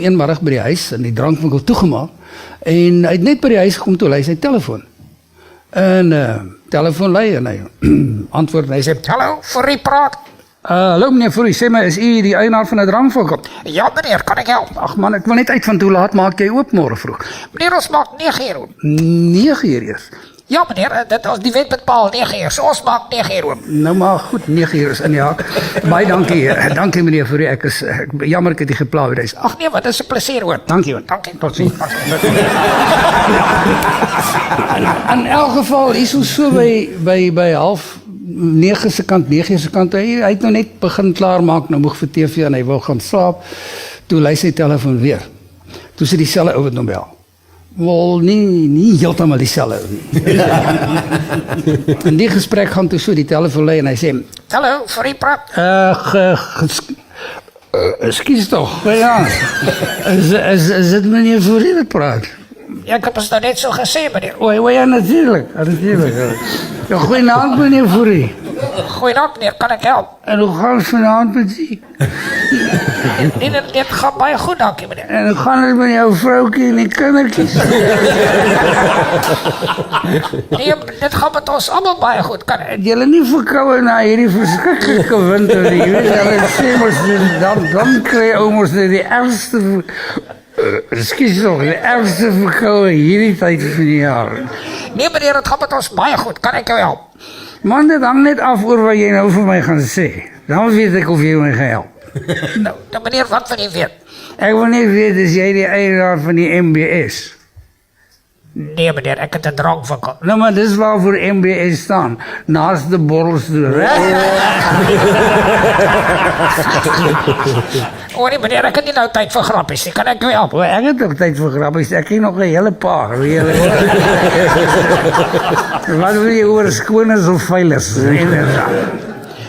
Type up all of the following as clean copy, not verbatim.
Eenmiddag by die huis en die drankwinkel toegemaak en hy het net by die huis gekom toe hy sy telefoon. En telefoon lei en hy antwoord en hy sê, Hallo, Fourie praat. hallo meneer Fourie, sê my, is u die eienaar van 'n drankwinkel? Ja meneer, kan ek help? Ag man, ek wil net uitvind hoe laat maak jy oop môre vroeg? Meneer, ons maak 9 uur oop. 9 uur eers. Ja meneer, dit was die wet bepaal 9 uur, so ons maak 9 uur oop. Nou maar goed, 9 uur is in die haak. Baie dankie, dankie meneer Fourie, ek jammer ek het u gepla by die Ag nee, wat is 'n plesier hoor. Dankie hoor. Dankie. Tot ziens. In elk geval, hier so by half 9 se kant, 9 uur se kant, hy het nou net begin klaarmaak, nou moeg vir TV en hy wou gaan slaap, toe lui sy telefoon weer. Toe sy dieselfde ou wat nou bel. Wel, nie heeltemal dieselfde ou nie. In die gesprek gaan toe so die telefoon lui en hy sê, Hallo, Fourie praat. Ekskuus tog, ja, is dit meneer Fourie wat praat? Ja, ek het ons nou net so gesê meneer. O ja, natuurlijk. Ja, goeienaand meneer Fourie. Goeiedag meneer, kan ek help? En hoe gaan het vanavond met u? Nee, dit gaat baie goed, dankie meneer. En hoe gaan het met jouw vrouwtje en die kindertjes? Nee, dit gaat met ons allemaal baie goed, kan ek? Het julle nie verkoue na hierdie verskriklike winter nie? Jy weet, hulle sê mos, dan kry ou mos die ergste... Excuse nog, de ergste verkouden hierdie tyd van die jaar. Nee meneer, het gaat met ons baie goed, kan ek jou help? Man, dit hang net af oor wat jy nou vir my gaan sê. Dan weet ek of jy my gaan help. Nou meneer, wat wil jy weet? Ek wil net weet, is jy die eienaar van die MBS? Nee meneer, ek het 'n drankwinkel. Nou, maar dis waarvoor MBS staan. Naast de borrelstoel. O nee meneer, ek het nie nou tyd vir grappies nie, kan ek jou help? O, ek het ook tyd vir grappies. Ek ken nog 'n hele paar. Wat wil jy oor skooners of veilers?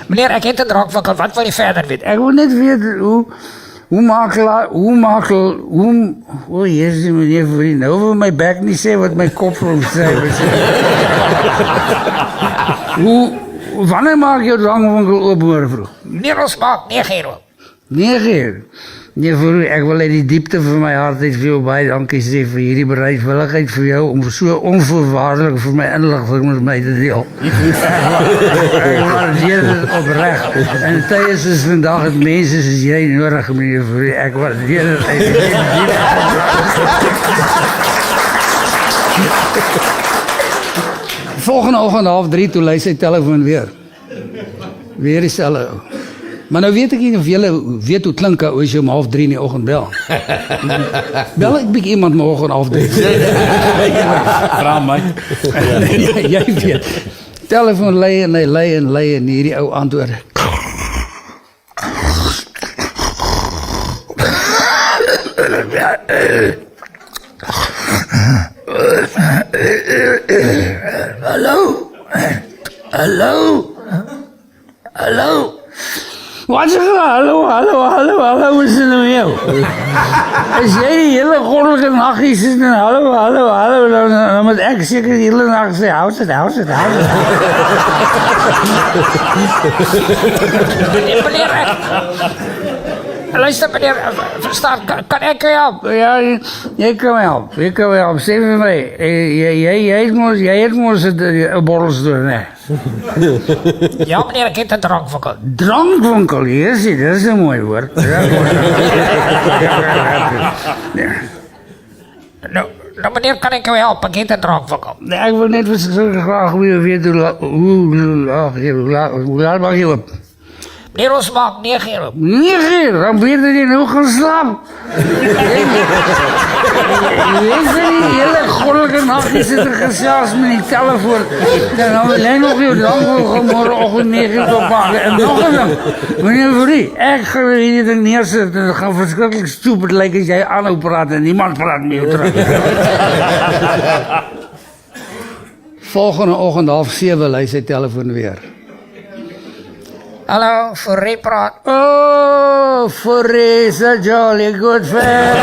Meneer, ek het 'n drankwinkel, wat wil jy verder weet? Ek wil net weet o, jezus meneer Fourie, nou wil my bek nie sê wat my kop vir hom sê. Wanneer maak jou drankwinkel oop môre vroeg? Meneer, ons maak 9 uur oop. 9 uur. Meneer Fourie, ek wil uit die diepte van my hart uit vir jou baie dankie sê vir hierdie bereidwilligheid vir jou om so onvoorwaardelik vir my inligting met my te deel. Ek waardeer dit opreg. En tye soos vandag het mense soos jy nodig, meneer Fourie. Ek waardeer dit uit die diepte. Volgende oggend 2:30 toe lui sy telefoon weer. Weer dieselfde ou. Maar nou weet ek nie of julle weet hoe klink ou as jy om 2:30 in die oggend bel. Bel ek bietjie iemand môre om 2:30. Vra my. Jy weet. Telefoon lui en hy lui en hierdie ou antwoord. Hallo. Wat zeg je? Hallo, is het nou jou? Als jij die hele godelijke nacht is en hallo, dan moet ik zeker die hele nacht zeggen, houd het. Meneer, luister meneer, verstaan, kan ek jou help? Ja, jy kan me help. Sê vir my, jy het mos 'n borrelstoel, nee. Ja meneer, ek het 'n drankwinkel. Drankwinkel, hier sien, dat is een mooi woord. Nou meneer, kan ek jou help? Ek het 'n drankwinkel. Nee, ek wil net graag weet hoe laat mag je op? Meneer, ons maak 9 uur oop. 9 uur, dan weet je nou gaan slapen. Je weet die hele goddelijke nacht is het er gesels met die telefoon. En dan wil jij nog je drankwinkel morgenochtend 9 uur opmaken. En nog een ding, meneer Fourie, ik ga weer hier ding neerzetten. En dat gaat verschrikkelijk stupid lijken als jij aan praat en niemand praat met je terug. Volgende ochtend 6:30 lui sy telefoon weer. Hallo, Fourie praat. Oh, Fourie is a jolly good friend.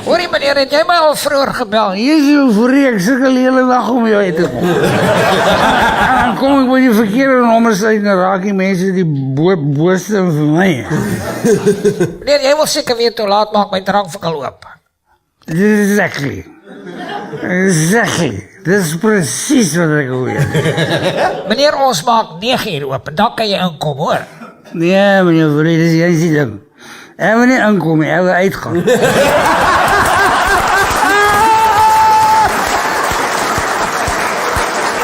Hoorie meneer, het jy my al vroeër gebel? Jy is so vreek, sukkel die hele dag om jou uit te kom. En dan kom ek by die verkeerde nommers uit en raak die mense die booste vir my. Meneer, jy wil seker weet hoe laat maak my drankvakkel oop. Exactly. Dis presies wat ek hoor. Meneer, ons maak 9 uur oop en dan kan jy inkom, hoor. Nee, meneer Vrede, dis juist die ding. Ek wil nie inkom nie, ek wil uitgaan.